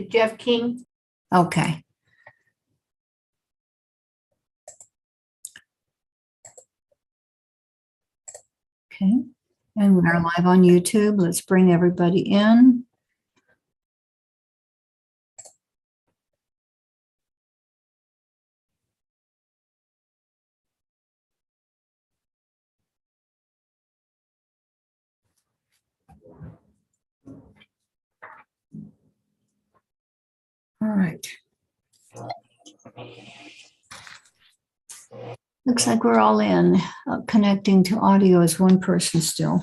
Jeff King. Okay. Okay, and we're live on YouTube. Let's bring everybody in. All right. Looks like we're all in. Connecting to audio is one person still.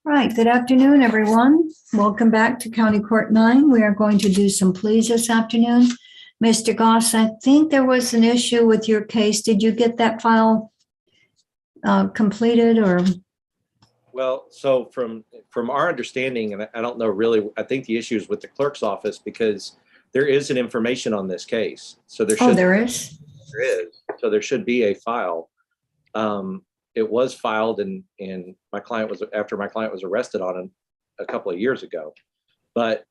Right, good afternoon, everyone. Welcome back to County Court 9. We are going to do some pleas this afternoon. Mr. Goss, I think there was an issue with your case. Did you get that file completed or? Well, so from our understanding, and I don't know really, I think the issue is with the clerk's office because there is an information on this case. So there should. Oh, there is? There is. So there should be a file. It was filed and my client was, after my client was arrested on it a couple of years ago. But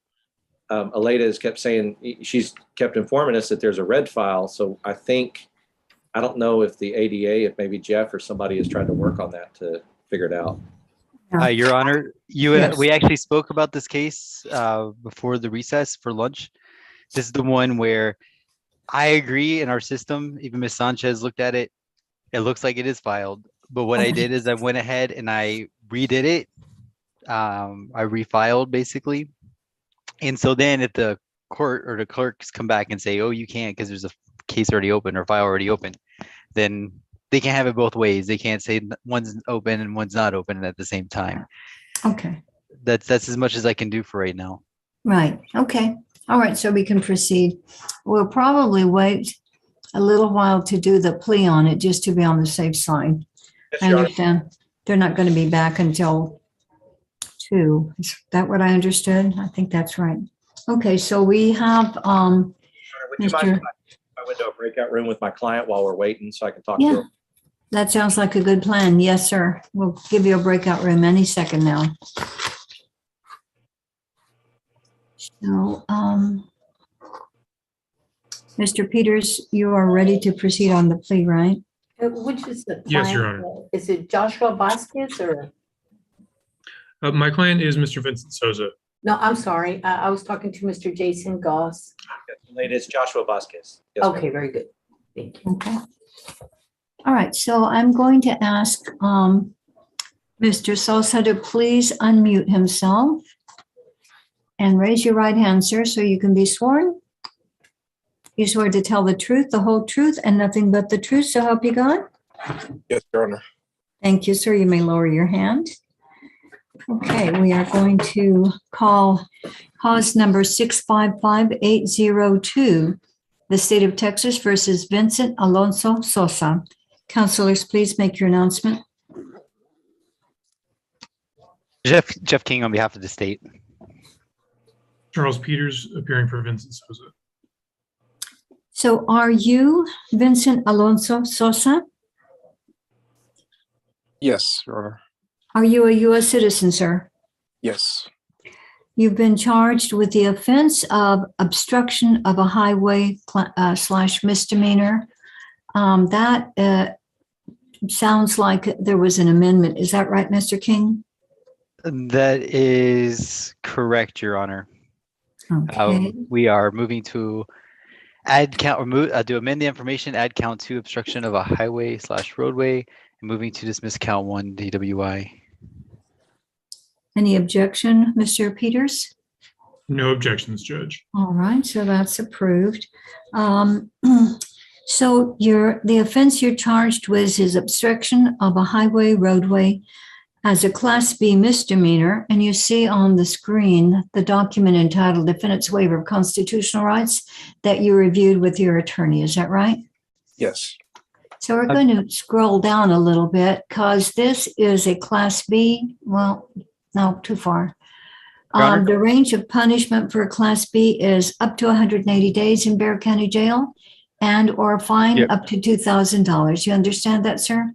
Aleda has kept saying, she's kept informing us that there's a red file. So I don't know if the ADA, if maybe Jeff or somebody is trying to work on that to figure it out. Your Honor, Yes. we actually spoke about this case before the recess for lunch. This is the one where I agree in our system, even Ms. Sanchez looked at it. It looks like it is filed. But what I did is I went ahead and I redid it. I refiled basically. And so then if the court or the clerks come back and say, oh, you can't because there's a case already open or file already open, then they can't have it both ways. They can't say one's open and one's not open at the same time. Okay. That's as much as I can do for right now. Right. Okay. All right. So we can proceed. We'll probably wait a little while to do the plea on it just to be on the safe side. Yes, I Your Honor. understand they're not going to be back until 2. Is that what I understood? I think that's right. Okay. So we have, Your Honor, would you mind Mr. if I went to a breakout room with my client while we're waiting so I can talk Yeah. to her? That sounds like a good plan. Yes, sir. We'll give you a breakout room any second now. So, Mr. Peters, you are ready to proceed on the plea, right? Which is the Yes, Your client? Honor. Is it Joshua Vasquez or? My client is Mr. Vincent Souza. No, I'm sorry. I was talking to Mr. Jason Goss. Lady, it's Joshua Vasquez. Yes, ma'am. Okay, very good. Thank you. Okay. All right, so I'm going to ask Mr. Sosa to please unmute himself and raise your right hand, sir, so you can be sworn. You swear to tell the truth, the whole truth, and nothing but the truth, so help you God? Yes, Your Honor. Thank you, sir. You may lower your hand. Okay, we are going to call cause number 655802, the state of Texas versus Vincent Alonso Sosa. Counselors, please make your announcement. Jeff King on behalf of the state. Charles Peters appearing for Vincent Souza. So are you Vincent Alonso Sosa? Yes, Your Honor. Are you a U.S. citizen, sir? Yes. You've been charged with the offense of obstruction of a highway / misdemeanor. That sounds like there was an amendment. Is that right, Mr. King? That is correct, Your Honor. Okay. We are moving to add count or to amend the information, add count 2 obstruction of a highway / roadway, and moving to dismiss count 1 DWI. Any objection, Mr. Peters? No objections, Judge. All right, so that's approved. So the offense you're charged with is obstruction of a highway, roadway as a Class B misdemeanor, and you see on the screen the document entitled Defendant's Waiver of Constitutional Rights that you reviewed with your attorney. Is that right? Yes. So we're going to scroll down a little bit because this is a Class B. Well, no, too far. Your Honor. The range of punishment for a Class B is up to 180 days in Bexar County Jail and or a fine Yep. up to $2,000. You understand that, sir?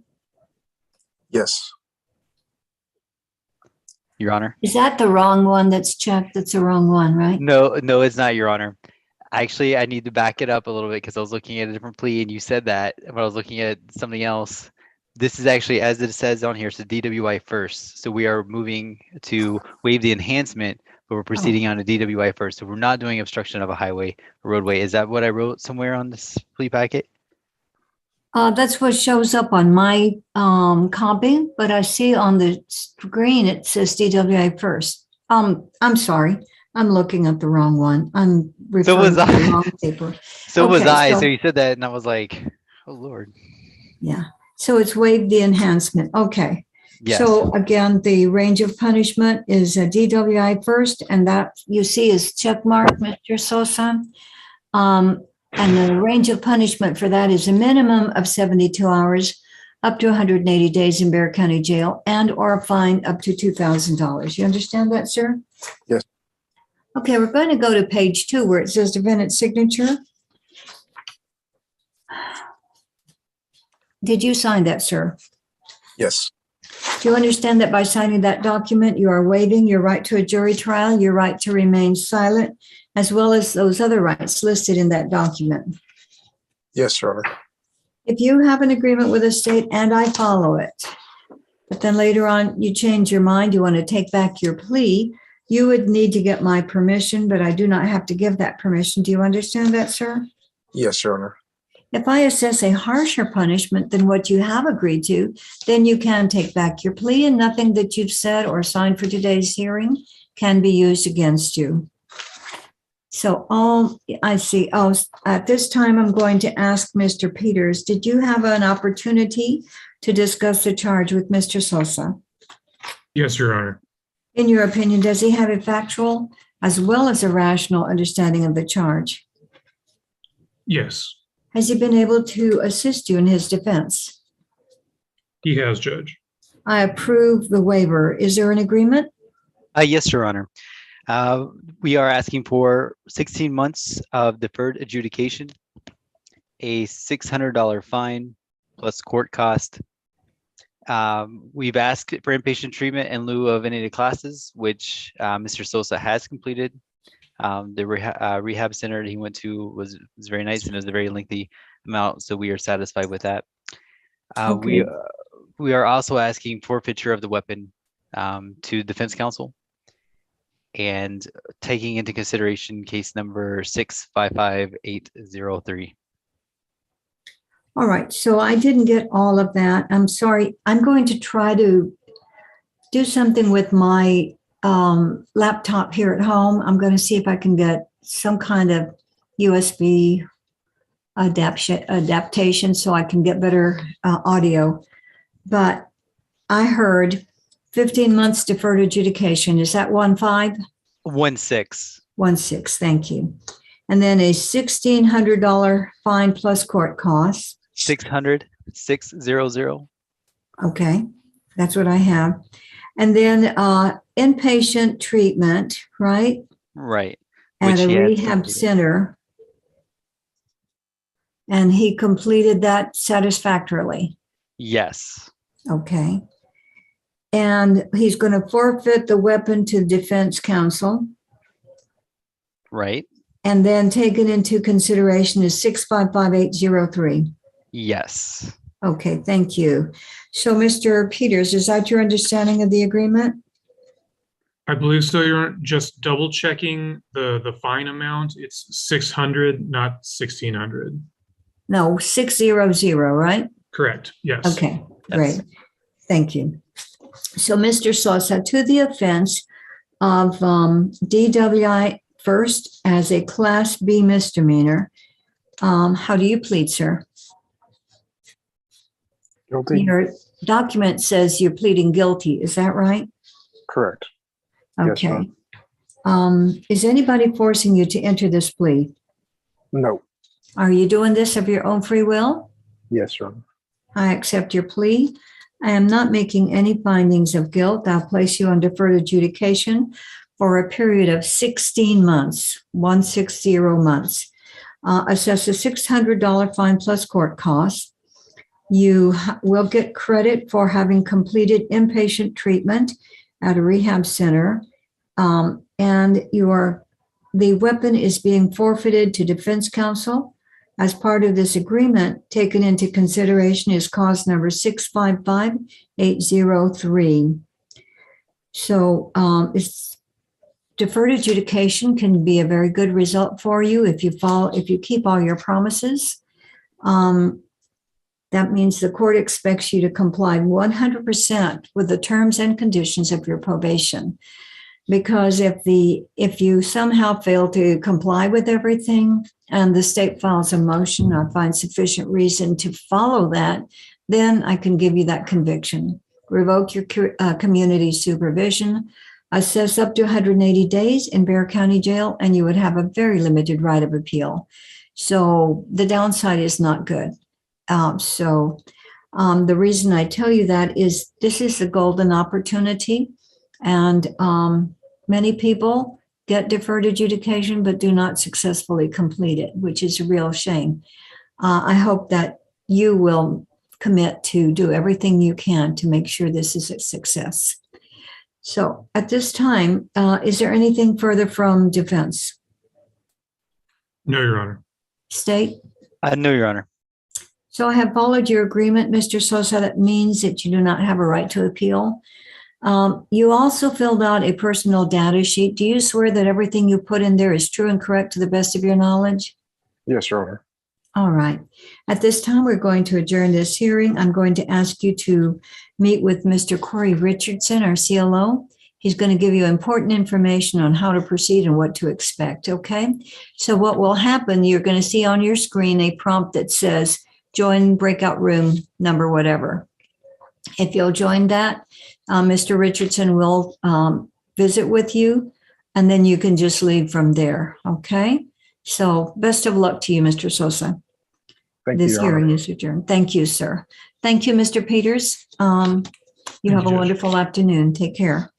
Yes. Your Honor. Is that the wrong one that's checked? That's the wrong one, right? No, it's not, Your Honor. Actually, I need to back it up a little bit because I was looking at a different plea and you said that, but I was looking at something else. This is actually, as it says on here, it's a DWI first. So we are moving to waive the enhancement, but we're proceeding on a DWI first. So we're not doing obstruction of a highway or roadway. Is that what I wrote somewhere on this plea packet? That's what shows up on my copy, but I see on the screen it says DWI first. I'm sorry, I'm looking at the wrong one. I'm referring was to the I. wrong paper. So was Okay, I. so- So you said that and I was like, oh Lord. Yeah, so it's waived the enhancement. Okay. Yes. So again, the range of punishment is a DWI first, and that you see is check mark, Mr. Sosa. And the range of punishment for that is a minimum of 72 hours, up to 180 days in Bear County Jail, and or a fine up to $2,000. You understand that, sir? Yes. Okay, we're going to go to page 2 where it says defendant's signature. Did you sign that, sir? Yes. Do you understand that by signing that document, you are waiving your right to a jury trial, your right to remain silent, as well as those other rights listed in that document? Yes, Your Honor. If you have an agreement with the state and I follow it, but then later on you change your mind, you want to take back your plea, you would need to get my permission, but I do not have to give that permission. Do you understand that, sir? Yes, Your Honor. If I assess a harsher punishment than what you have agreed to, then you can take back your plea and nothing that you've said or signed for today's hearing can be used against you. So I see. At this time, I'm going to ask Mr. Peters, did you have an opportunity to discuss the charge with Mr. Sosa? Yes, Your Honor. In your opinion, does he have a factual as well as a rational understanding of the charge? Yes, Has he been able to assist you in his defense? he has, Judge. I approve the waiver. Is there an agreement? Yes, Your Honor. We are asking for 16 months of deferred adjudication, a $600 fine plus court cost. We've asked for inpatient treatment in lieu of any of the classes, which Mr. Sosa has completed. The rehab center that he went to was very nice and it was a very lengthy amount, so we are satisfied with that. Okay. We are also asking forfeiture of the weapon to defense counsel and taking into consideration case number 655803. All right, so I didn't get all of that. I'm sorry. I'm going to try to do something with my laptop here at home. I'm going to see if I can get some kind of USB adaptation so I can get better audio. But I heard 15 months deferred adjudication. Is that 1.5? 1.6. 1.6, thank you. And then a $1,600 fine plus court costs. 600. Okay, that's what I have. And then inpatient treatment, right? Right. At Which a he has rehab completed. center. And he completed that satisfactorily. Yes. Okay. And he's going to forfeit the weapon to defense counsel. Right. And then taken into consideration is 655803. Yes. Okay, thank you. So, Mr. Peters, is that your understanding of the agreement? I believe so, Your Honor. Just double checking the fine amount. It's 600, not 1,600. No, 600, right? Correct. Yes. Okay, Yes. great. Thank you. So, Mr. Sosa, to the offense of DWI first as a Class B misdemeanor, how do you plead, sir? Guilty. Your document says you're pleading guilty. Is that right? Correct. Yes, Okay. ma'am. Is anybody forcing you to enter this plea? No. Are you doing this of your own free will? Yes, Your Honor. I accept your plea. I am not making any findings of guilt. I'll place you on deferred adjudication for a period of 16 months, 160 months. Assess a $600 fine plus court costs. You will get credit for having completed inpatient treatment at a rehab center. And the weapon is being forfeited to defense counsel. As part of this agreement, taken into consideration is cause number 655803. So it's deferred adjudication can be a very good result for you if you keep all your promises. That means the court expects you to comply 100% with the terms and conditions of your probation. Because if you somehow fail to comply with everything and the state files a motion or finds sufficient reason to follow that, then I can give you that conviction. Revoke your community supervision, assess up to 180 days in Bexar County Jail, and you would have a very limited right of appeal. So the downside is not good. The reason I tell you that is this is a golden opportunity, and many people get deferred adjudication but do not successfully complete it, which is a real shame. I hope that you will commit to do everything you can to make sure this is a success. So at this time, is there anything further from defense? No, Your Honor. State? No, Your Honor. So I have followed your agreement, Mr. Sosa. That means that you do not have a right to appeal. You also filled out a personal data sheet. Do you swear that everything you put in there is true and correct to the best of your knowledge? Yes, Your Honor. All right. At this time, we're going to adjourn this hearing. I'm going to ask you to meet with Mr. Corey Richardson, our CLO. He's going to give you important information on how to proceed and what to expect, okay? So what will happen, you're going to see on your screen a prompt that says, join breakout room number whatever. If you'll join that, Mr. Richardson will visit with you, and then you can just leave from there, okay? So best of luck to you, Mr. Sosa. Thank you, This Your Honor. hearing is adjourned. Thank you, sir. Thank you, Mr. Peters. You you, have a Judge. wonderful afternoon. Take care.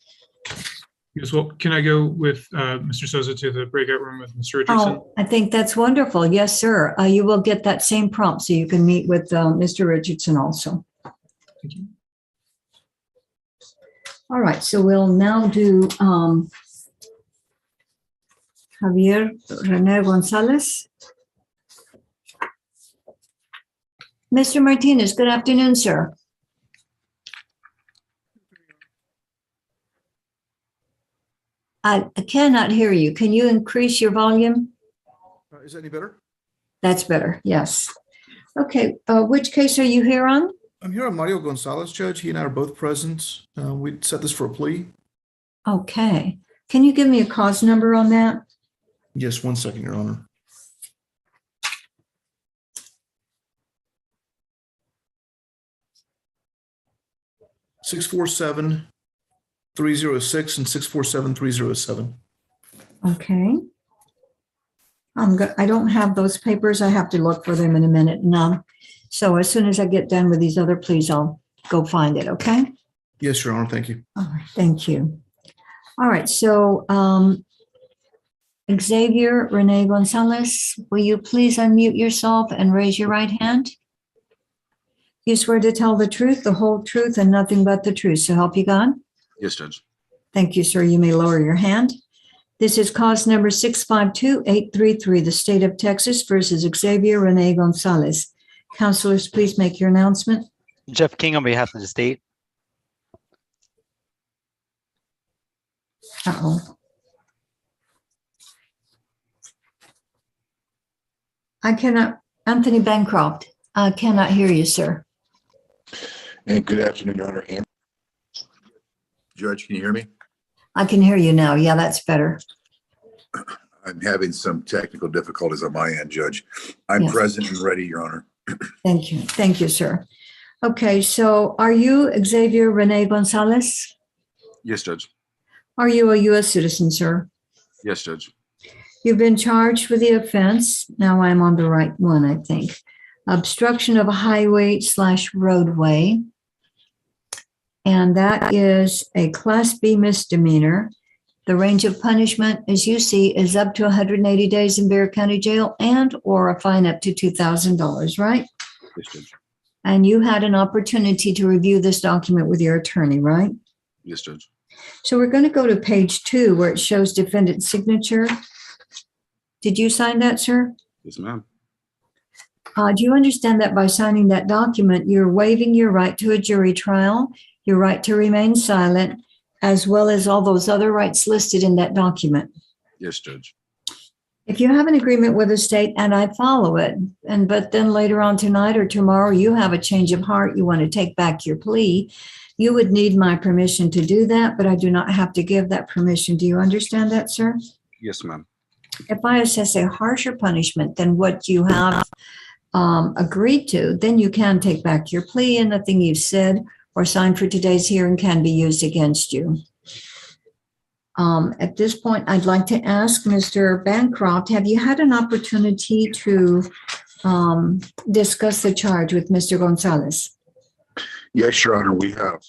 Yes, well, can I go with Mr. Sosa to the breakout room with Mr. Richardson? Oh, I think that's wonderful. Yes, sir. You will get that same prompt so you can meet with Mr. Richardson also. Thank you. All right, so we'll now do Javier Rene Gonzalez. Mr. Martinez, good afternoon, sir. I cannot hear you. Can you increase your volume? Is that any better? That's better, yes. Okay, which case are you here on? I'm here on Mario Gonzalez, Judge. He and I are both present. We set this for a plea. Okay. Can you give me a cause number on that? Yes, 1 second, Your Honor. (647-306) and (647-307). Okay. I don't have those papers. I have to look for them in a minute. No. So as soon as I get done with these other pleas, I'll go find it, okay? Yes, Your Honor. Thank you. All right, thank you. All right, so Xavier Rene Gonzalez, will you please unmute yourself and raise your right hand? You swear to tell the truth, the whole truth, and nothing but the truth, so help you God? Yes, Judge. Thank you, sir. You may lower your hand. This is cause number 652833, the state of Texas versus Xavier Rene Gonzalez. Counselors, please make your announcement. Jeff King on behalf of the state. Uh-oh. I cannot, Anthony Bancroft, I cannot hear you, sir. And good afternoon, Your Honor. And Judge, can you hear me? I can hear you now. Yeah, that's better. I'm having some technical difficulties on my end, Judge. I'm Yes. present and ready, Your Honor. Thank you. Thank you, sir. Okay, so are you Xavier Rene Gonzalez? Yes, Judge. Are you a U.S. citizen, sir? Yes, Judge. You've been charged with the offense. Now I'm on the right one, I think. Obstruction of a highway/roadway. And that is a Class B misdemeanor. The range of punishment, as you see, is up to 180 days in Bexar County Jail and or a fine up to $2,000, right? Yes, Judge. And you had an opportunity to review this document with your attorney, right? Yes, Judge. So we're going to go to page 2 where it shows defendant's signature. Did you sign that, sir? Yes, ma'am. Do you understand that by signing that document, you're waiving your right to a jury trial, your right to remain silent, as well as all those other rights listed in that document? Yes, Judge. If you have an agreement with the state and I follow it, but then later on tonight or tomorrow, you have a change of heart, you want to take back your plea, you would need my permission to do that, but I do not have to give that permission. Do you understand that, sir? Yes, ma'am. If I assess a harsher punishment than what you have agreed to, then you can take back your plea and nothing you've said or signed for today's hearing can be used against you. At this point, I'd like to ask Mr. Bancroft, have you had an opportunity to discuss the charge with Mr. Gonzalez? Yes, Your Honor, we have.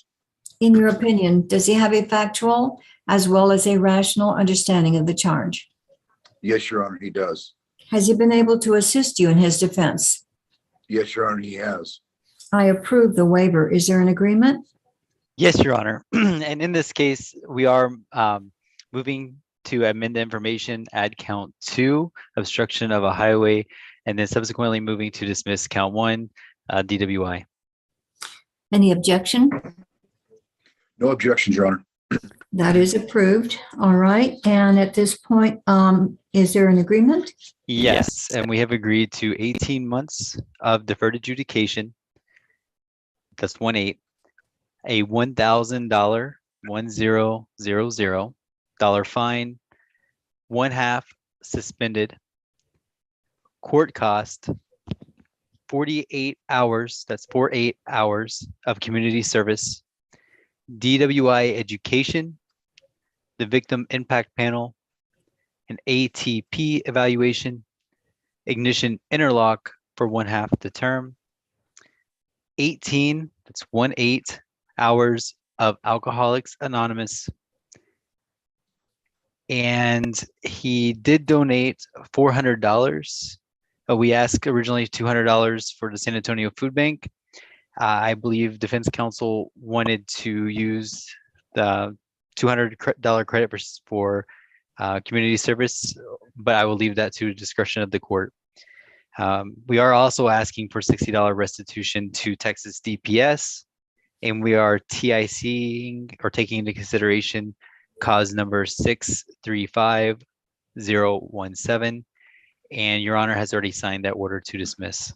In your opinion, does he have a factual as well as a rational understanding of the charge? Yes, Your Honor, he does. Has he been able to assist you in his defense? Yes, Your Honor, he has. I approve the waiver. Is there an agreement? Yes, Your Honor. And in this case, we are moving to amend the information, add count 2, obstruction of a highway, and then subsequently moving to dismiss count 1, DWI. Any objection? No objections, Your Honor. That is approved. All right. And at this point, is there an agreement? Yes, and we have agreed to 18 months of deferred adjudication. That's 1/8. A $1,000, $1,000 fine, 1/2 suspended, court cost, 48 hours, that's 48 hours of community service, DWI education, the victim impact panel, an ATP evaluation, ignition interlock for 1/2 the term, 18, that's 1/8 hours of Alcoholics Anonymous. And he did donate $400. We asked originally $200 for the San Antonio Food Bank. I believe Defense Counsel wanted to use the $200 credit for community service, but I will leave that to the discretion of the court. We are also asking for $60 restitution to Texas DPS, and we are TICing or taking into consideration cause number 635017, and Your Honor has already signed that order to dismiss.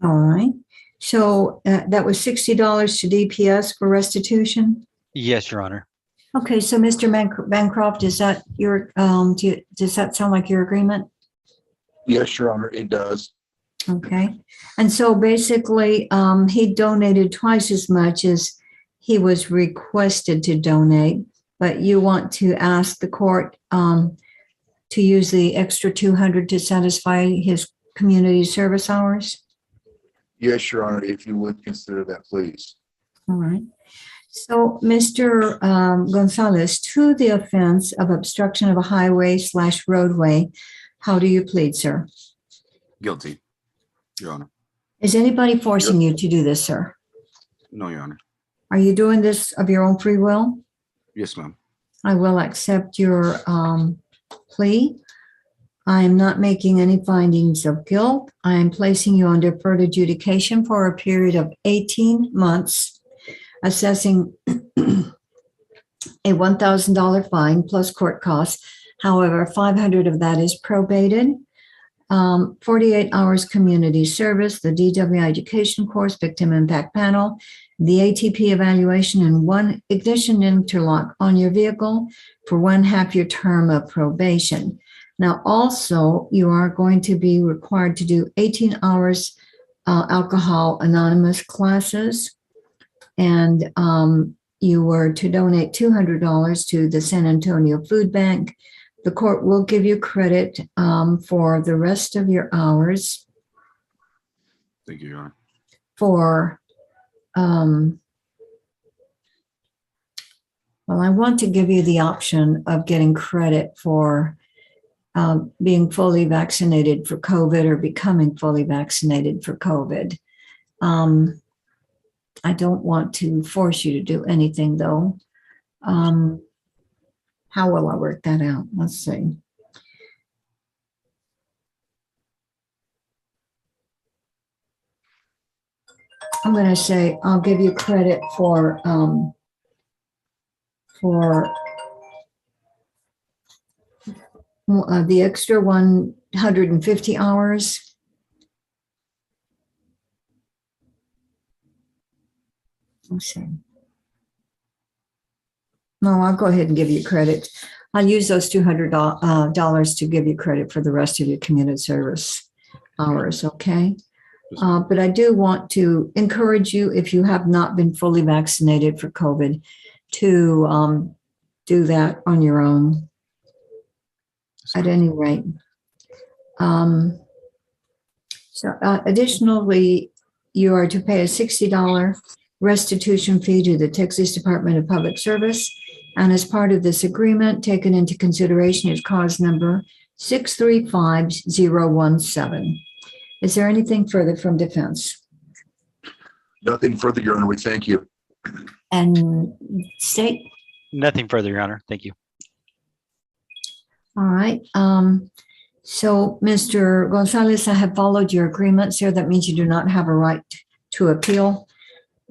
All right. So that was $60 to DPS for restitution? Yes, Your Honor. Okay, so Mr. Bancroft, is that your, does that sound like your agreement? Yes, Your Honor, it does. Okay. And so basically, he donated twice as much as he was requested to donate, but you want to ask the court to use the extra $200 to satisfy his community service hours? Yes, Your Honor, if you would consider that, please. All right. So, Mr. Gonzalez, to the offense of obstruction of a highway/roadway, how do you plead, sir? Guilty, Your Honor. Is anybody forcing you to do this, sir? No, Your Honor. Are you doing this of your own free will? Yes, ma'am. I will accept your plea. I am not making any findings of guilt. I am placing you on deferred adjudication for a period of 18 months, assessing a $1,000 fine plus court costs. However, 500 of that is probated. 48 hours community service, the DWI education course, victim impact panel, the ATP evaluation, and 1 ignition interlock on your vehicle for 1/2 your term of probation. Now, also, you are going to be required to do 18 hours Alcohol Anonymous classes, and you were to donate $200 to the San Antonio Food Bank. The court will give you credit for the rest of your hours Thank you, Your Honor. for, well, I want to give you the option of getting credit for being fully vaccinated for COVID or becoming fully vaccinated for COVID. I don't want to force you to do anything, though. How will I work that out? Let's see. I'm going to say I'll give you credit for the extra 150 hours. Let's see. No, I'll go ahead and give you credit. I'll use those $200 to give you credit for the rest of your community service hours, okay? But I do want to encourage you, if you have not been fully vaccinated for COVID, to do that on your own at any rate. Additionally, you are to pay a $60 restitution fee to the Texas Department of Public Service. And as part of this agreement, taken into consideration is cause number 635017. Is there anything further from defense? Nothing further, Your Honor. We thank you. And state? Nothing further, Your Honor. Thank you. All right. So, Mr. Gonzalez, I have followed your agreements here. That means you do not have a right to appeal.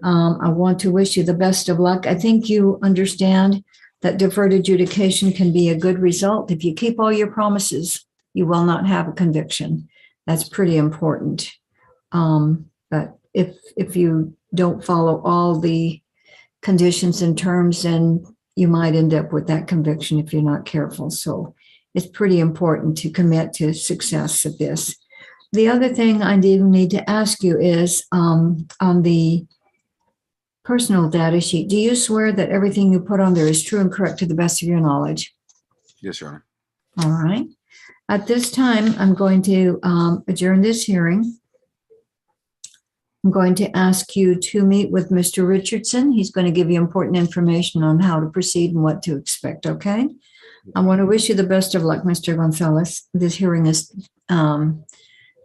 I want to wish you the best of luck. I think you understand that deferred adjudication can be a good result. If you keep all your promises, you will not have a conviction. That's pretty important. But if you don't follow all the conditions and terms, then you might end up with that conviction if you're not careful. So it's pretty important to commit to success of this. The other thing I do need to ask you is on the personal data sheet, do you swear that everything you put on there is true and correct to the best of your knowledge? Yes, Your Honor. All right. At this time, I'm going to adjourn this hearing. I'm going to ask you to meet with Mr. Richardson. He's going to give you important information on how to proceed and what to expect, okay? I want to wish you the best of luck, Mr. Gonzalez. This hearing is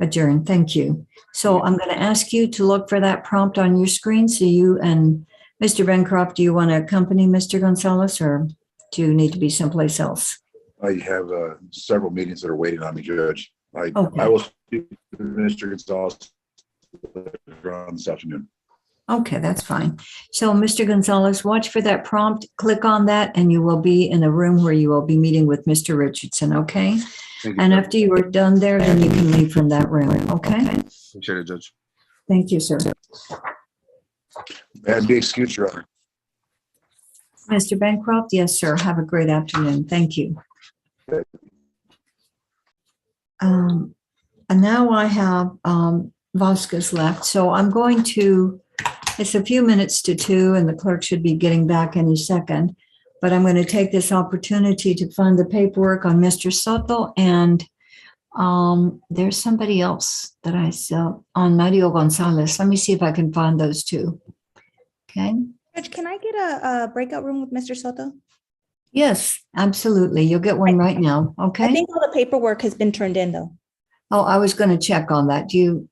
adjourned. Thank you. So I'm going to ask you to look for that prompt on your screen. So you and Mr. Bancroft, do you want to accompany Mr. Gonzalez, or do you need to be someplace else? I have several meetings that are waiting on me, Judge. I Okay. will speak to Mr. Gonzalez later on this afternoon. Okay, that's fine. So Mr. Gonzalez, watch for that prompt, click on that, and you will be in a room where you will be meeting with Mr. Richardson, okay? Thank you, And Judge. after you are done there, then you can leave from that room, okay? Appreciate it, Judge. Thank you, sir. May I be excused, Your Honor? Mr. Bancroft, yes, sir. Have a great afternoon. Thank you. And now I have Vasquez left, so I'm going to, it's a few minutes to 2 and the clerk should be getting back any second, but I'm going to take this opportunity to find the paperwork on Mr. Soto, and there's somebody else that I saw on Mario Gonzalez. Let me see if I can find those two. Okay. Judge, can I get a breakout room with Mr. Soto? Yes, absolutely. You'll get one right now. I Okay. think all the paperwork has been turned in, though. Oh, I was going to check on that. Do you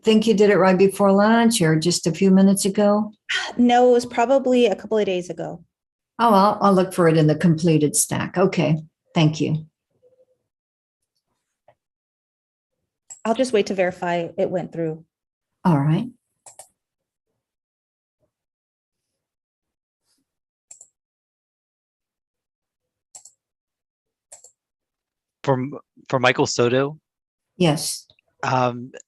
think you did it right before lunch or just a few minutes ago? No, it was probably a couple of days ago. Oh, I'll look for it in the completed stack. Okay. Thank you. I'll just wait to verify it went through. All right. For Michael Soto, Yes.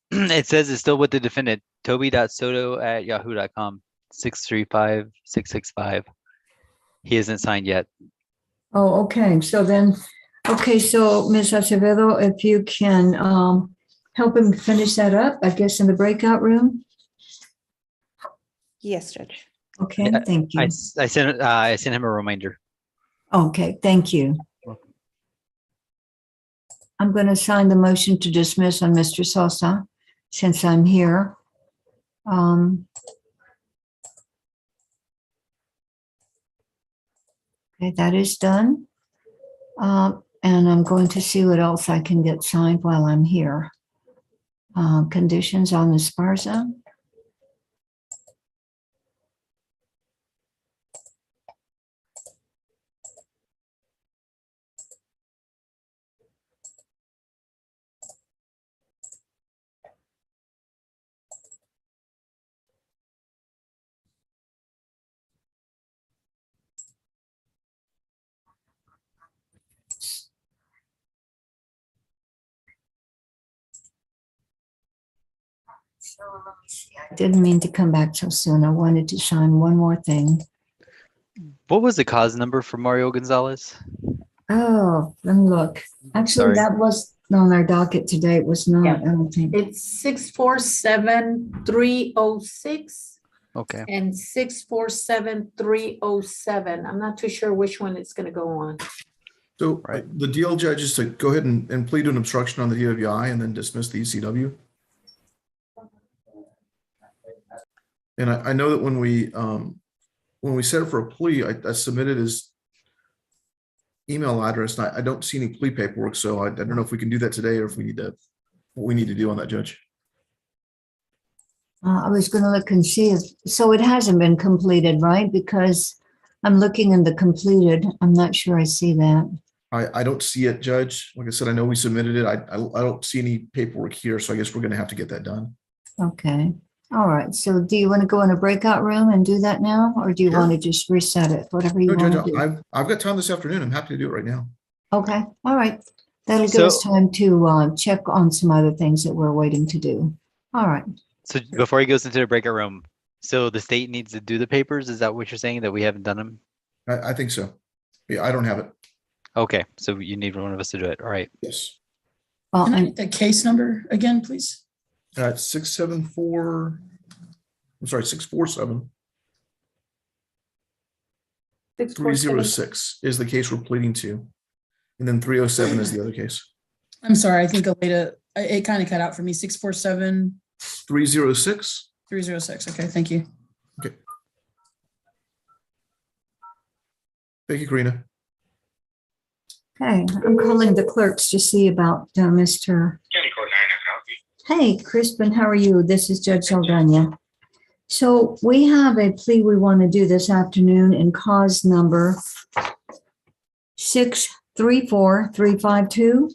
it says it's still with the defendant, toby.soto@yahoo.com, 635-665. He isn't signed yet. Oh, okay. So then, okay. So Ms. Acevedo, if you can help him finish that up, I guess in the breakout room. Yes, Judge. Okay. Yeah, Thank you. I sent him a reminder. Okay. Thank you. I'm going to sign the motion to dismiss on Mr. Sosa since I'm here. Okay, that is done. And I'm going to see what else I can get signed while I'm here. Conditions on the Sparza. So let me see. I didn't mean to come back so soon. I wanted to shine one more thing. What was the cause number for Mario Gonzalez? Oh, let me look. Actually, Sorry. that was on our docket today. It was not, Yeah. I don't think. It's 647-306 Okay. and 647-307. I'm not too sure which one it's gonna go on. So Right. the deal, Judge, is to go ahead and plead an obstruction on the DWI and then dismiss the ECW. And I know that when we set it for a plea, I submitted his email address, and I don't see any plea paperwork, so I don't know if we can do that today or if we need to, what we need to do on that, Judge. I was going to look and see if, so it hasn't been completed, right? Because I'm looking in the completed. I'm not sure I see that. I don't see it, Judge. Like I said, I know we submitted it. I don't see any paperwork here, so I guess we're going to have to get that done. Okay. All right. So do you want to go in a breakout room and do that now? Or do you Sure. want to just reset it? Whatever you No, want Judge, to do. I've got time this afternoon. I'm happy to do it right now. Okay. All right. That'll give us So- time to check on some other things that we're waiting to do. All right. So before he goes into the breakout room, so the state needs to do the papers? Is that what you're saying, that we haven't done them? I think so. Yeah, I don't have it. Okay, so you need one of us to do it. All right. Yes. Well, Can I and get the case number again, please? 647. I'm sorry, 647. 306 is the case we're pleading to. And then 307 is the other case. I'm sorry, I think Aleda, it kind of cut out for me. 647 306. 306. Okay, thank you. Okay. Thank you, Karina. okay, I'm calling the clerks to see about Mr. Hey, Crispin, how are you? This is Judge Saldaña. So we have a plea we want to do this afternoon in cause number 634352.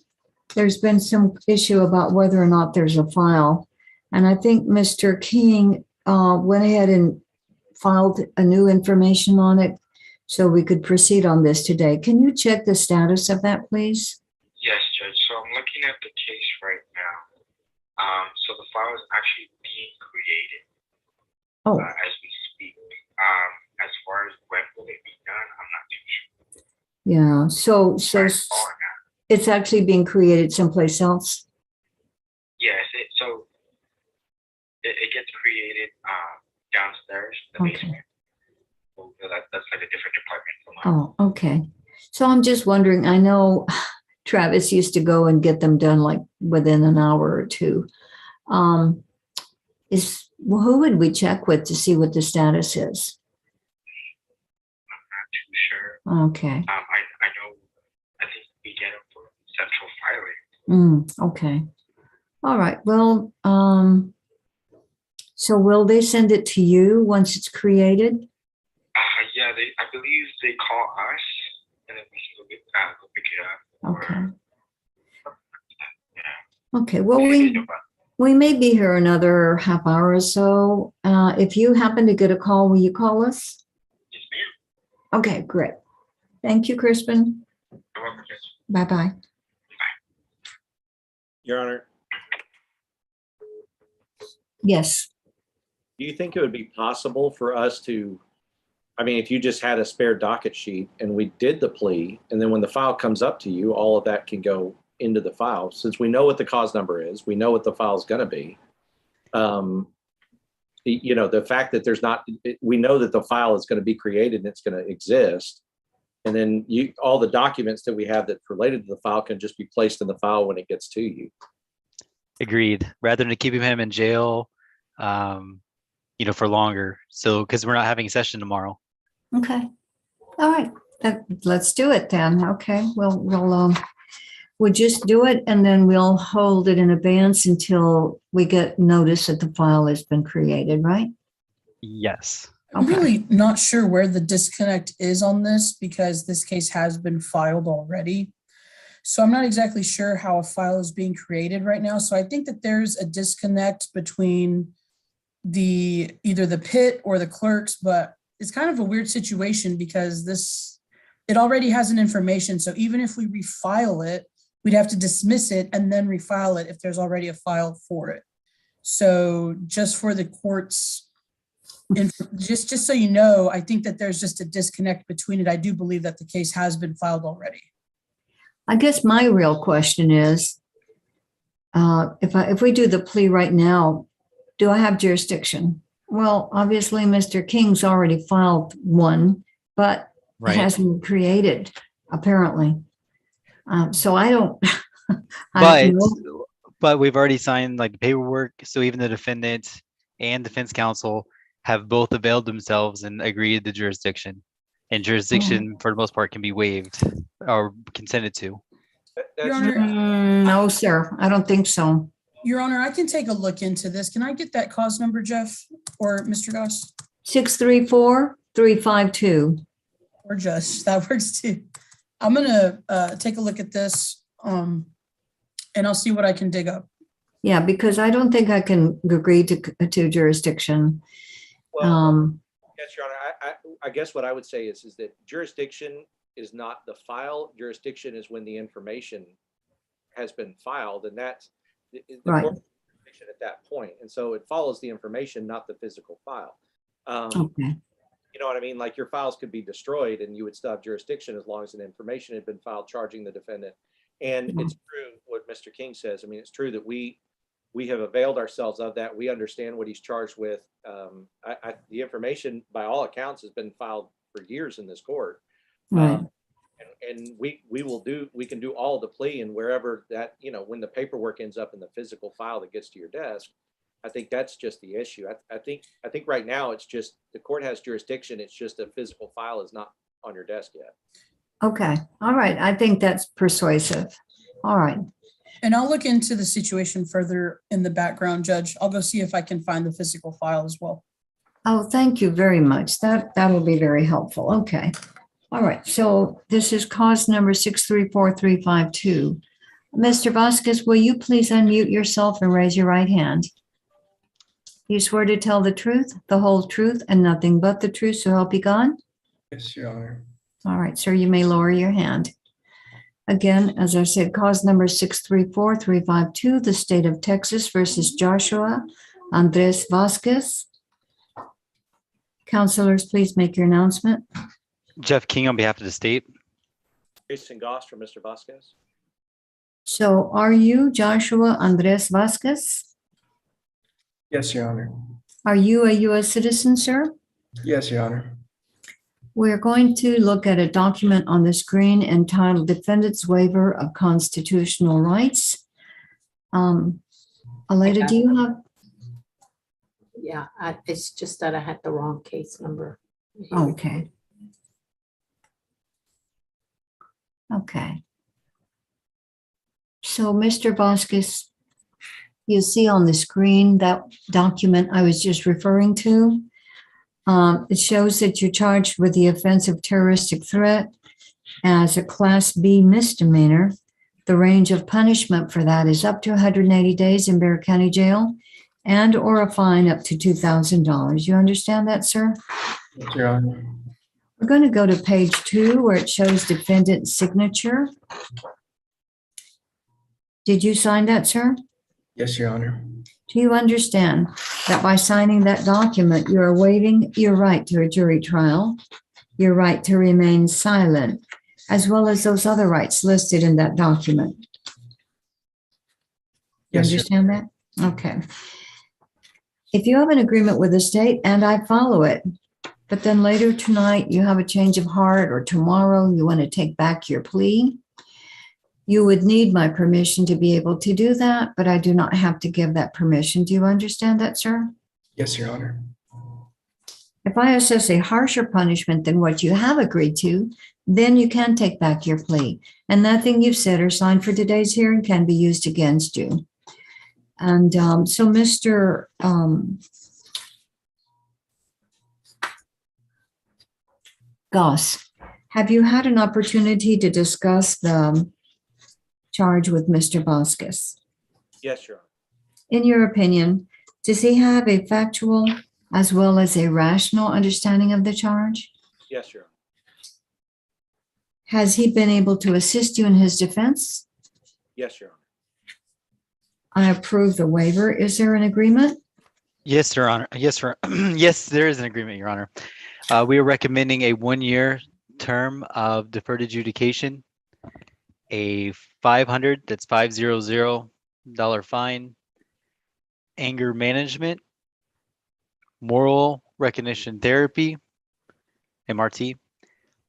There's been some issue about whether or not there's a file. And I think Mr. King went ahead and filed a new information on it so we could proceed on this today. Can you check the status of that, please? Yes, Judge. So I'm looking at the case right now. So the file is actually being created Oh, as we speak. As far as when will it be done, I'm not too sure. yeah. So It's on now. it's actually being created someplace else. Yes, so it gets created downstairs, the Okay. basement. So that's like a different department from mine. Oh, okay. So I'm just wondering, I know Travis used to go and get them done like within an hour or two. Who would we check with to see what the status is? I'm not too sure. Okay. I know, I think we get them for central filing. Okay. All right. Well, so will they send it to you once it's created? Yeah, I believe they call us and then we can go pick it up. Okay. Yeah. Okay. Well, we may be here another half hour or so. If you happen to get a call, will you call us? Yes, ma'am. Okay, great. Thank you, Crispin. You're welcome, Judge. Bye-bye. Your Honor, Yes. do you think it would be possible for us to, I mean, if you just had a spare docket sheet and we did the plea, and then when the file comes up to you, all of that can go into the file, since we know what the cause number is, we know what the file is going to be. You know, the fact that there's not, we know that the file is going to be created and it's going to exist. And then all the documents that we have that related to the file can just be placed in the file when it gets to you. Agreed. Rather than keeping him in jail, you know, for longer. So, because we're not having a session tomorrow. Okay. All right. Let's do it then. Okay. We'll just do it and then we'll hold it in advance until we get notice that the file has been created, right? Yes. I'm Okay. really not sure where the disconnect is on this because this case has been filed already. So I'm not exactly sure how a file is being created right now. So I think that there's a disconnect between either the pit or the clerks, but it's kind of a weird situation because it already has an information. So even if we refile it, we'd have to dismiss it and then refile it if there's already a file for it. So just for the court's, just so you know, I think that there's just a disconnect between it. I do believe that the case has been filed already. I guess my real question is, if we do the plea right now, do I have jurisdiction? Well, obviously, Mr. King's already filed one, but it Right. hasn't been created, apparently. So I don't. I But don't know. but we've already signed like paperwork, so even the defendant and defense counsel have both availed themselves and agreed to jurisdiction. And jurisdiction, for the most part, can be waived or consented to. Your That's Honor, No, sir, I don't think so. Your Honor, I can take a look into this. Can I get that cause number, Jeff, or Mr. Goss, 634-352. or Judge? That works too. I'm gonna take a look at this, and I'll see what I can dig up. Yeah, because I don't think I can agree to jurisdiction. Well, yes, Your Honor. I guess what I would say is that jurisdiction is not the file. Jurisdiction is when the information has been filed, and that's the Right. court jurisdiction at that point. And so it follows the information, not the physical file. Okay. You know what I mean? Like your files could be destroyed and you would still have jurisdiction as long as an information had been filed charging the defendant. And it's true what Mr. King says. I mean, it's true that we have availed ourselves of that. We understand what he's charged with. The information, by all accounts, has been filed for years in this court. Right. And we can do all the plea, and wherever that, when the paperwork ends up in the physical file that gets to your desk, I think that's just the issue. I think right now it's just the court has jurisdiction. It's just a physical file is not on your desk yet. Okay. All right. I think that's persuasive. All right. And I'll look into the situation further in the background, Judge. I'll go see if I can find the physical file as well. Oh, thank you very much. That'll be very helpful. Okay. All right. So this is cause number 634-352. Mr. Vasquez, will you please unmute yourself and raise your right hand? You swear to tell the truth, the whole truth, and nothing but the truth, so help you God? Yes, Your Honor. All right, sir, you may lower your hand. Again, as I said, cause number 634-352, the state of Texas versus Joshua Andres Vasquez. Counselors, please make your announcement. Jeff King on behalf of the state. Jason Goss from Mr. Vasquez. So are you Joshua Andres Vasquez? Yes, Your Honor. Are you a U.S. citizen, sir? Yes, Your Honor. We're going to look at a document on the screen entitled Defendant's Waiver of Constitutional Rights. Aleda, do you have? Yeah, it's just that I had the wrong case number. Okay. Okay. So, Mr. Vasquez, you see on the screen that document I was just referring to. It shows that you're charged with the offense of terroristic threat as a Class B misdemeanor. The range of punishment for that is up to 180 days in Bexar County Jail and or a fine up to $2,000. You understand that, sir? Yes, Your Honor. We're going to go to page 2 where it shows defendant's signature. Did you sign that, sir? Yes, Your Honor. Do you understand that by signing that document, you are waiving your right to a jury trial, your right to remain silent, as well as those other rights listed in that document? You Yes, understand that? Okay. If you have an agreement with the state and I follow it, but then later tonight you have a change of heart or tomorrow you want to take back your plea, you would need my permission to be able to do that, but I do not have to give that permission. Do you understand that, sir? Yes, Your Honor. If I assess a harsher punishment than what you have agreed to, then you can take back your plea. And nothing you've said or signed for today's hearing can be used against you. And so, Mr. Goss, have you had an opportunity to discuss the charge with Mr. Vasquez? Yes, Your Honor. In your opinion, does he have a factual as well as a rational understanding of the charge? Yes, Your Honor. Has he been able to assist you in his defense? Yes, Your I approve the waiver. Is there an agreement? Yes, Your Honor. Yes, yes, there is an agreement, Your Honor. We are recommending a 1-year term of deferred adjudication, a $500 fine, anger management, moral recognition therapy, MRT,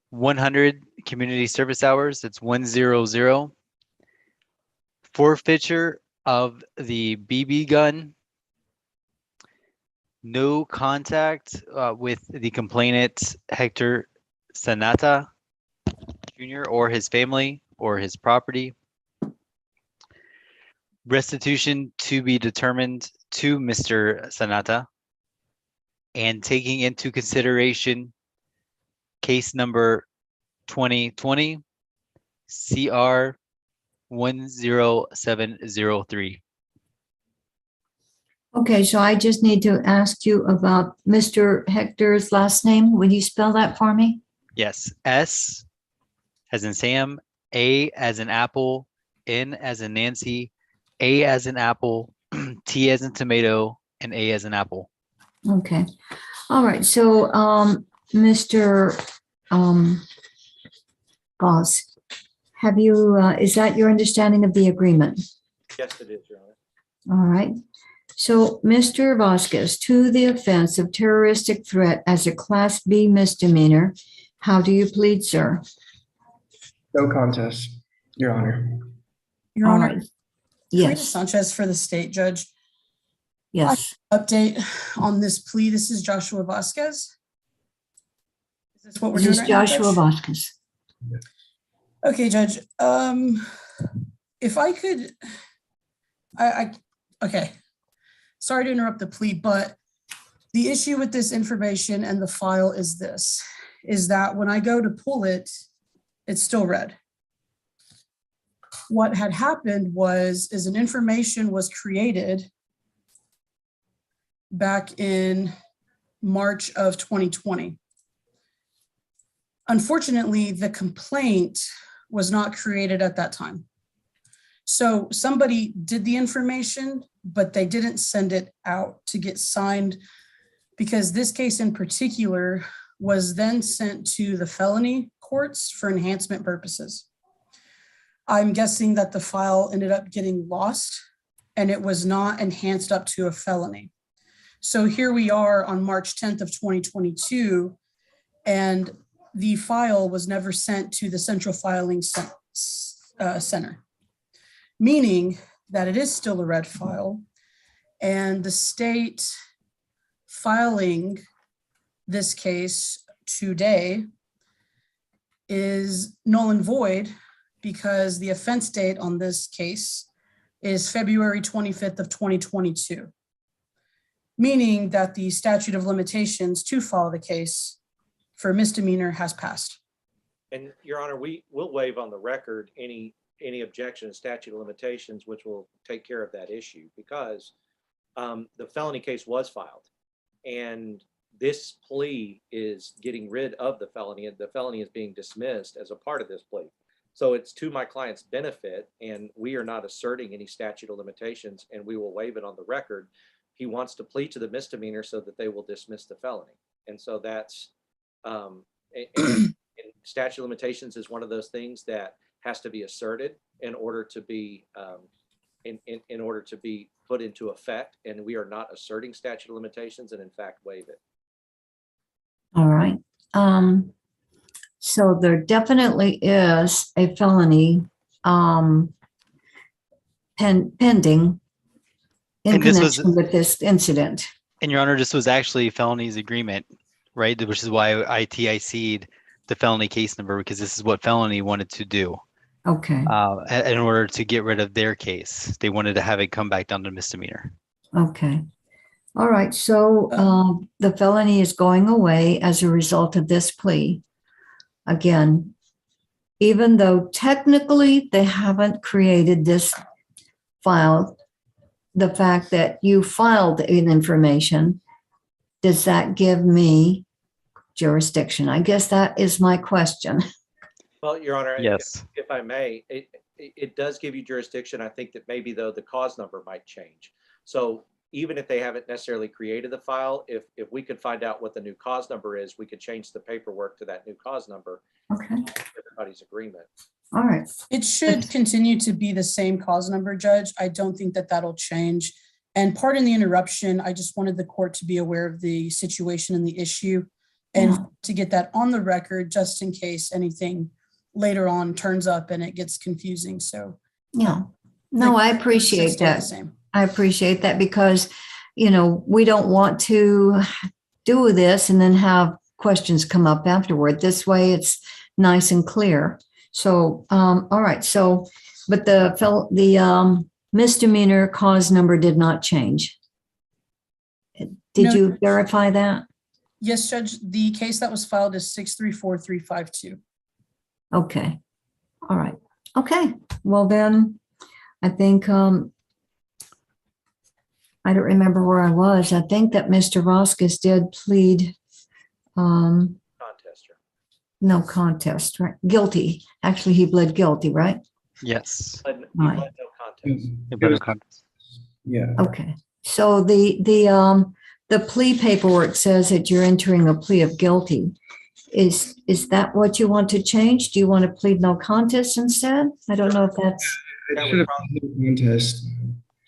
100 community service hours, that's 100, forfeiture of the BB gun, no contact with the complainant Hector Sanata Jr. or his family or his property. Restitution to be determined to Mr. Sanata, and taking into consideration case number 2020 CR 10703. Okay, so I just need to ask you about Mr. Hector's last name. Would you spell that for me? Yes, S as in Sam, A as in apple, N as in Nancy, A as in apple, T as in tomato, and A as in apple. Okay. All right. So, Mr. Goss, have you, is that your understanding of the agreement? Yes, it is, Your Honor. All right. So, Mr. Vasquez, to the offense of terroristic threat as a Class B misdemeanor, how do you plead, sir? No contest, Your Honor. Your All Honor, right. Karina Yes, Sanchez for the state judge. yes. Update on this plea. This is Joshua Vasquez. Is this what we're This doing is right now, Joshua Judge? Vasquez. Okay, Judge. If I could, okay. Sorry to interrupt the plea, but the issue with this information and the file is this, is that when I go to pull it, it's still red. What had happened is an information was created back in March of 2020. Unfortunately, the complaint was not created at that time. So somebody did the information, but they didn't send it out to get signed, because this case in particular was then sent to the felony courts for enhancement purposes. I'm guessing that the file ended up getting lost and it was not enhanced up to a felony. So here we are on March 10th of 2022, and the file was never sent to the central filing center, meaning that it is still a red file, and the state filing this case today is null and void, because the offense date on this case is February 25th of 2022, meaning that the statute of limitations to file the case for misdemeanor has passed. And Your Honor, we will waive on the record any objection to statute of limitations, which will take care of that issue, because the felony case was filed, and this plea is getting rid of the felony, and the felony is being dismissed as a part of this plea. So it's to my client's benefit, and we are not asserting any statute of limitations, and we will waive it on the record. He wants to plead to the misdemeanor so that they will dismiss the felony. And so that's, and statute of limitations is one of those things that has to be asserted in order to be, in order to be put into effect. And we are not asserting statute of limitations, and in fact waive it. All right. So there definitely is a felony pending in And this was- connection with this incident. And Your Honor, this was actually felonies agreement, right? Which is why I TIC'd the felony case number, because this is what felony wanted to do. Okay, In order to get rid of their case. They wanted to have it come back down to misdemeanor. okay. All right, so the felony is going away as a result of this plea. Again, even though technically they haven't created this file, the fact that you filed an information, does that give me jurisdiction? I guess that is my question. Well, Your Honor, Yes. if I may, it does give you jurisdiction. I think that maybe though the cause number might change. So even if they haven't necessarily created the file, if we could find out what the new cause number is, we could change the paperwork to that new cause number. Okay, Everybody's agreement. all right. It should continue to be the same cause number, Judge. I don't think that that'll change. And pardon the interruption, I just wanted the court to be aware of the situation and the issue and Yeah. to get that on the record, just in case anything later on turns up and it gets confusing. So Yeah, no, I the appreciate stay the that. same. I appreciate that because, you know, we don't want to do this and then have questions come up afterward. This way it's nice and clear. So, all right. So, but the misdemeanor cause number did not change. Did No. you verify that? Yes, Judge, the case that was filed is 634-352. Okay. All right. Okay. Well, then I think, I don't remember where I was. I think that Mr. Vasquez did plead, Contester. no contest, right? Guilty. Actually, he pled guilty, right? Yes. But he Right. pled no contest. Yeah, but no contest. Yeah. Okay. So the plea paperwork says that you're entering a plea of guilty. Is that what you want to change? Do you want to plead no contest instead? I don't know if that's, It That should was have been no contest.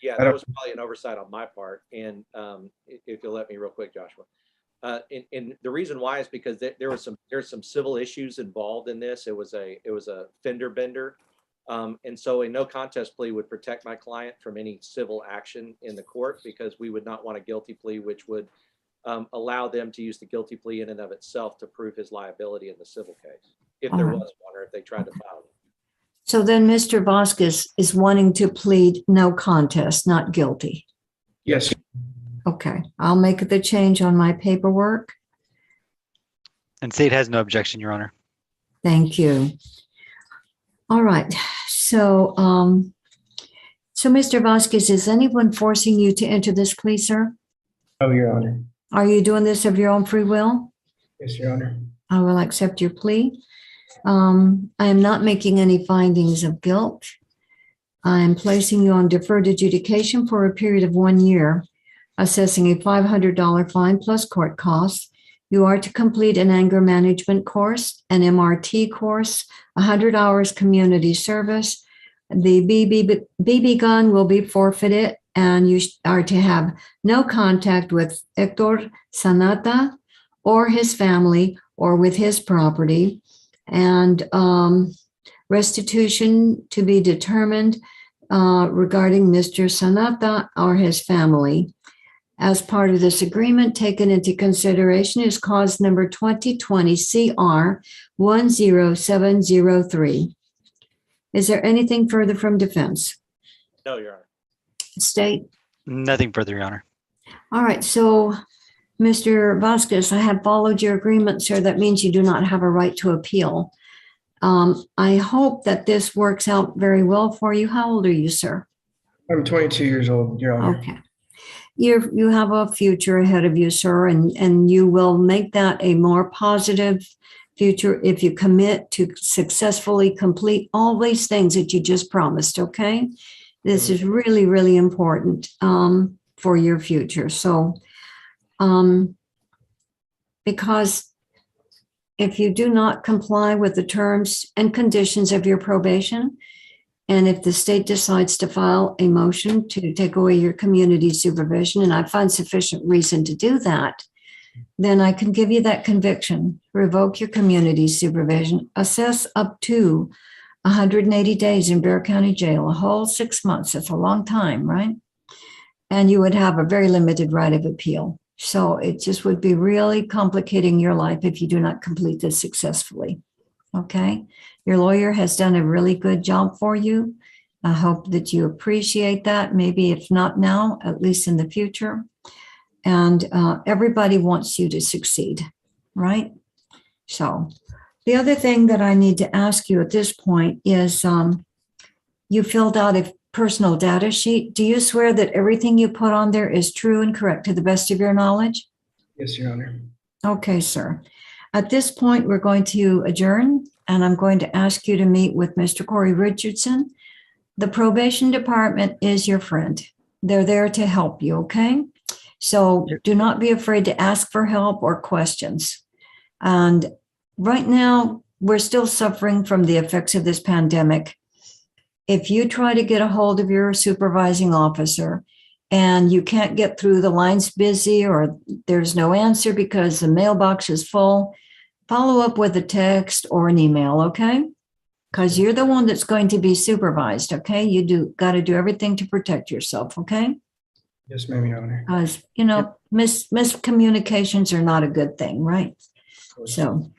Yeah, I that don't- was probably an oversight on my part. And if you'll let me real quick, Joshua. And the reason why is because there's some civil issues involved in this. It was a fender bender. And so a no contest plea would protect my client from any civil action in the court because we would not want a guilty plea, which would allow them to use the guilty plea in and of itself to prove his liability in the civil case, if there was one, or if they tried to file it. so then Mr. Vasquez is wanting to plead no contest, not guilty. Yes. Okay, I'll make the change on my paperwork. And state has no objection, Your Honor. Thank you. All right, so, so Mr. Vasquez, is anyone forcing you to enter this plea, sir? Oh, Your Honor. Are you doing this of your own free will? Yes, Your Honor. I will accept your plea. I am not making any findings of guilt. I am placing you on deferred adjudication for a period of 1 year, assessing a $500 fine plus court costs. You are to complete an anger management course, an MRT course, 100 hours community service. The BB gun will be forfeited, and you are to have no contact with Hector Sanata or his family or with his property, and restitution to be determined regarding Mr. Sanata or his family. As part of this agreement, taken into consideration is cause number 2020 CR 10703. Is there anything further from defense? No, Your Honor. State? Nothing further, Your Honor. All right, so Mr. Vasquez, I have followed your agreement, sir. That means you do not have a right to appeal. I hope that this works out very well for you. How old are you, sir? I'm 22 years old, Your Honor. Okay. You have a future ahead of you, sir, and you will make that a more positive future if you commit to successfully complete all these things that you just promised, okay? This is really, really important for your future. So, because if you do not comply with the terms and conditions of your probation, and if the state decides to file a motion to take away your community supervision, and I find sufficient reason to do that, then I can give you that conviction, revoke your community supervision, assess up to 180 days in Bexar County Jail, a whole 6 months. That's a long time, right? And you would have a very limited right of appeal. So it just would be really complicating your life if you do not complete this successfully. Okay? Your lawyer has done a really good job for you. I hope that you appreciate that. Maybe if not now, at least in the future. And everybody wants you to succeed, right? So the other thing that I need to ask you at this point is you filled out a personal data sheet. Do you swear that everything you put on there is true and correct to the best of your knowledge? Yes, Your Honor. Okay, sir. At this point, we're going to adjourn and I'm going to ask you to meet with Mr. Corey Richardson. The probation department is your friend. They're there to help you, okay? So do not be afraid to ask for help or questions. And right now, we're still suffering from the effects of this pandemic. If you try to get a hold of your supervising officer and you can't get through, the line's busy or there's no answer because the mailbox is full, follow up with a text or an email, okay? Because you're the one that's going to be supervised, okay? You got to do everything to protect yourself, okay? Yes, ma'am, Your Honor. Because, miscommunications are not a good thing, right? So,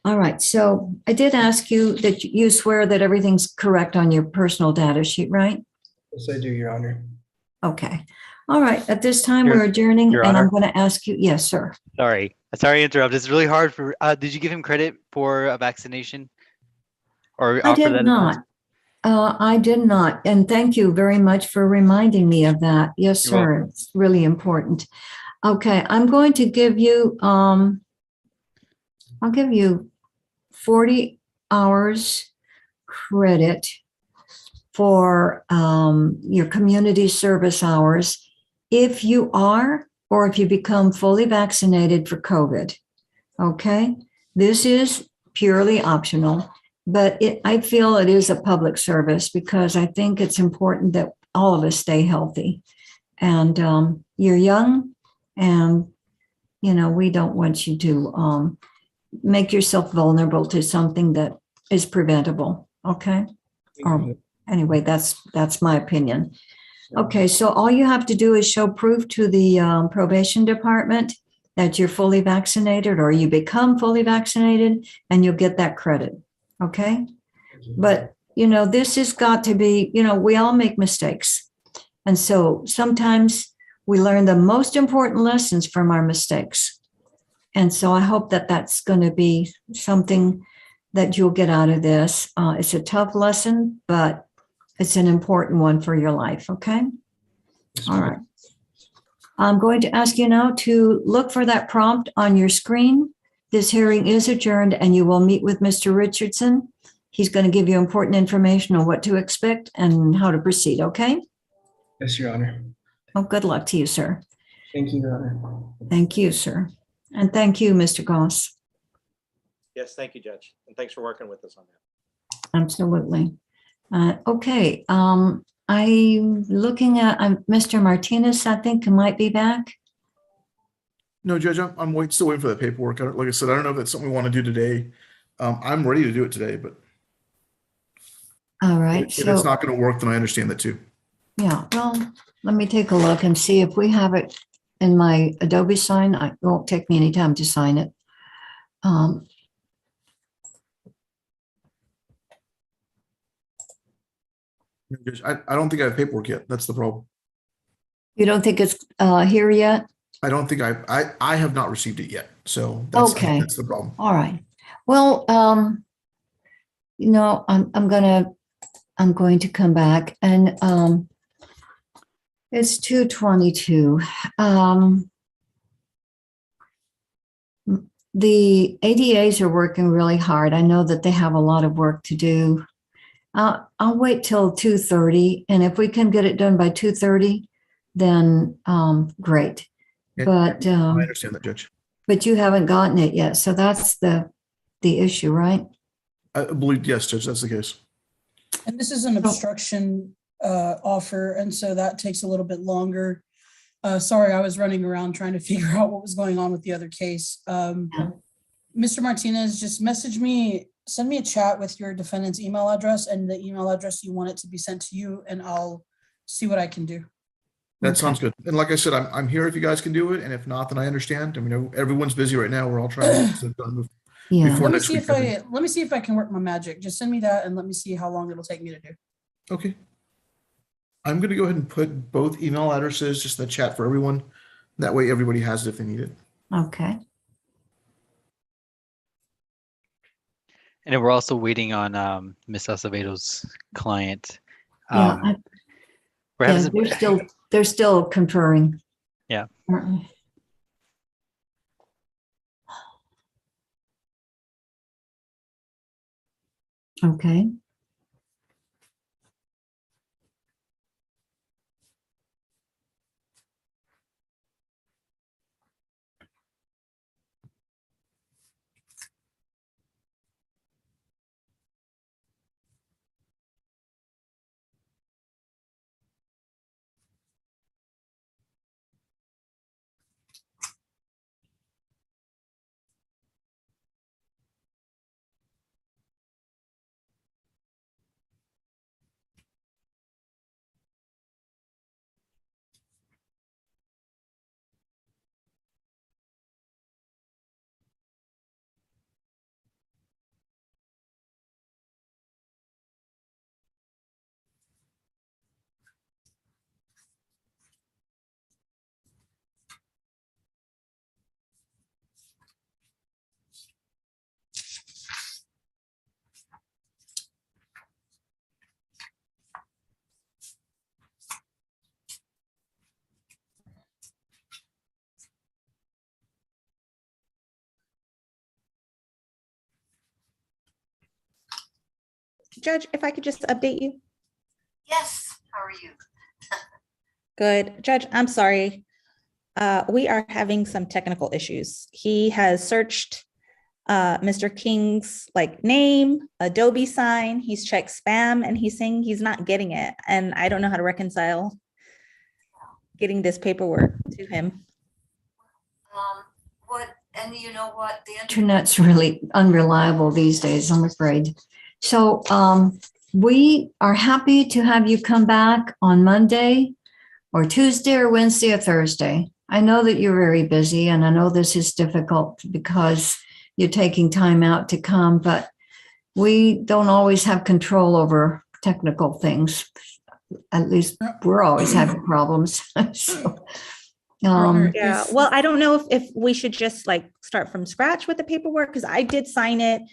all right. So I did ask you that you swear that everything's correct on your personal data sheet, right? Yes, I do, Your Honor. Okay. All right. At this time, Your- we're adjourning, Your and I'm Honor? going to ask you, yes, sir. Sorry to interrupt. It's really hard for, did you give him credit for a vaccination? Or I offer did that? not. I did not. And thank you very much for reminding me of that. Yes, You're sir. welcome. It's really important. Okay. I'm going to give you, I'll give you 40 hours credit for your community service hours if you are or if you become fully vaccinated for COVID. Okay. This is purely optional, but I feel it is a public service because I think it's important that all of us stay healthy. And you're young, and we don't want you to make yourself vulnerable to something that is preventable. Okay. Anyway, that's my opinion. Okay, so all you have to do is show proof to the probation department that you're fully vaccinated or you become fully vaccinated, and you'll get that credit. Okay. But, this has got to be, we all make mistakes. And so sometimes we learn the most important lessons from our mistakes. And so I hope that that's going to be something that you'll get out of this. It's a tough lesson, but it's an important one for your life. Okay. All right. I'm going to ask you now to look for that prompt on your screen. This hearing is adjourned and you will meet with Mr. Richardson. He's going to give you important information on what to expect and how to proceed. Okay. Yes, Your Honor. Well, good luck to you, sir. Thank you, Your Honor. Thank you, sir. And thank you, Mr. Goss. Yes, thank you, Judge. And thanks for working with us on that. Absolutely. Okay. I'm looking at Mr. Martinez, I think, might be back. No, Judge, I'm still waiting for that paperwork. Like I said, I don't know if that's something we want to do today. I'm ready to do it today, but All right. if it's not going to work, then I understand that too. Yeah, well, let me take a look and see if we have it in my Adobe sign. It won't take me any time to sign it. Judge, I don't think I have paperwork yet. That's the problem. You don't think it's here yet? I don't think I have not received it yet. So Okay. That's the problem. All right. Well, I'm going to come back, and it's 2:22. The ADAs are working really hard. I know that they have a lot of work to do. I'll wait till 2:30, and if we can get it done by 2:30, then great. Yeah, But I understand that, Judge. But you haven't gotten it yet, so that's the issue, right? I believe, yes, Judge, that's the case. And this is an obstruction offer, and so that takes a little bit longer. Sorry, I was running around trying to figure out what was going on with the other case. Mr. Martinez, just message me, send me a chat with your defendant's email address and the email address you want it to be sent to you, and I'll see what I can do. That sounds good. And like I said, I'm here if you guys can do it. And if not, then I understand. I mean, everyone's busy right now. We're all trying to get it done Yeah. before Let me next see week. let me see if I can work my magic. Just send me that and let me see how long it'll take me to do. Okay. I'm going to go ahead and put both email addresses just in the chat for everyone. That way everybody has it if they need it. Okay. And then we're also waiting on Ms. Acevedo's client. Yeah, We're having they're still conferring. Yeah. Okay. Judge, if I could just update you. Yes, how are you? Good. Judge, I'm sorry. We are having some technical issues. He has searched Mr. King's name, Adobe sign. He's checked spam and he's saying he's not getting it. And I don't know how to reconcile getting this paperwork to him. And you know what? The internet's really unreliable these days, I'm afraid. So we are happy to have you come back on Monday or Tuesday or Wednesday or Thursday. I know that you're very busy and I know this is difficult because you're taking time out to come, but we don't always have control over technical things. At least we're always having problems. So, yeah, well, I don't know if we should just start from scratch with the paperwork, because I did sign it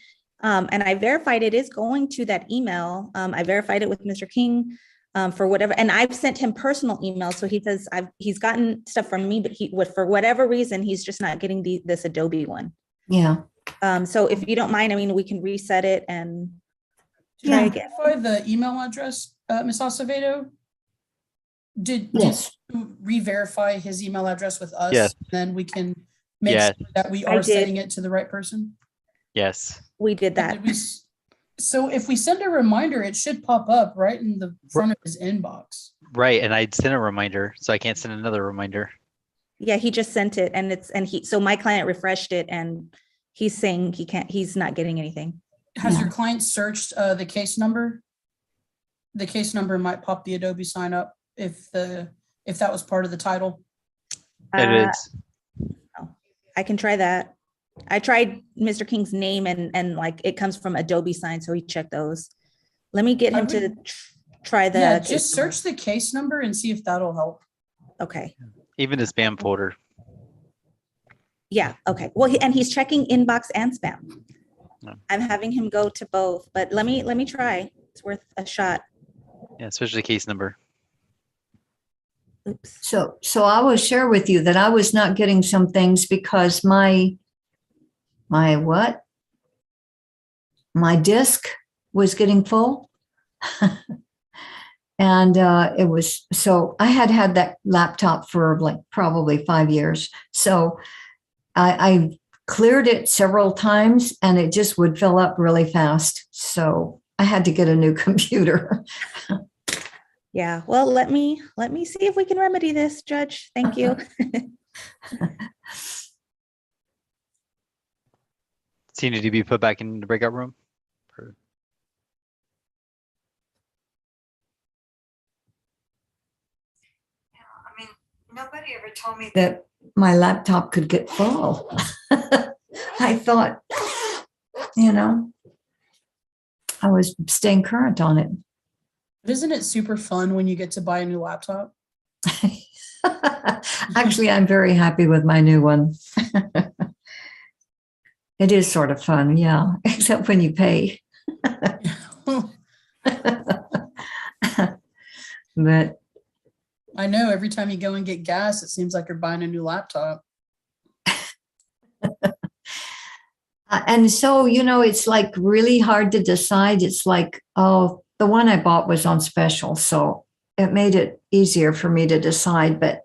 and I verified it is going to that email. I verified it with Mr. King for whatever, and I've sent him personal emails. So he says he's gotten stuff from me, but for whatever reason, he's just not getting this Adobe one. Yeah. So if you don't mind, I mean, we can reset it and try again. Verify the email address, Ms. Acevedo. Did you re-verify his email address with us? Yes. Then we can make Yes. sure that we are sending it to the right person. Yes. We did that. So if we send a reminder, it should pop up right in the front of his inbox. Right. And I'd sent a reminder, so I can't send another reminder. Yeah, he just sent it so my client refreshed it and he's saying he's not getting anything. Has your client searched the case number? The case number might pop the Adobe sign up if that was part of the title. It is. I can try that. I tried Mr. King's name and it comes from Adobe sign, so he checked those. Let me get him to try the. Yeah, just search the case number and see if that'll help. Okay. Even the spam folder. Yeah. Okay. Well, and he's checking inbox and spam. No. I'm having him go to both, but let me try. It's worth a shot. Yeah, especially the case number. Oops. So I will share with you that I was not getting some things because my disk was getting full. And it was, so I had that laptop for probably 5 years. So I cleared it several times and it just would fill up really fast. So I had to get a new computer. Yeah. Well, let me see if we can remedy this, Judge. Thank you. So you need to be put back in the breakout room? I mean, nobody ever told me that my laptop could get full. I thought, I was staying current on it. But isn't it super fun when you get to buy a new laptop? Actually, I'm very happy with my new one. It is sort of fun, yeah, except when you pay. But I know every time you go and get gas, it seems like you're buying a new laptop. And so, it's like really hard to decide. It's like, oh, the one I bought was on special, so it made it easier for me to decide. But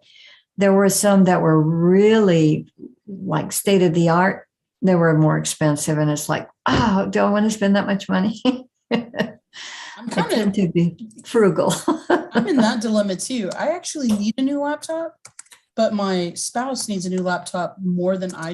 there were some that were really like state of the art. They were more expensive, and it's like, oh, do I want to spend that much money? I'm I kind tend of, to be frugal. I'm in that dilemma too. I actually need a new laptop, but my spouse needs a new laptop more than I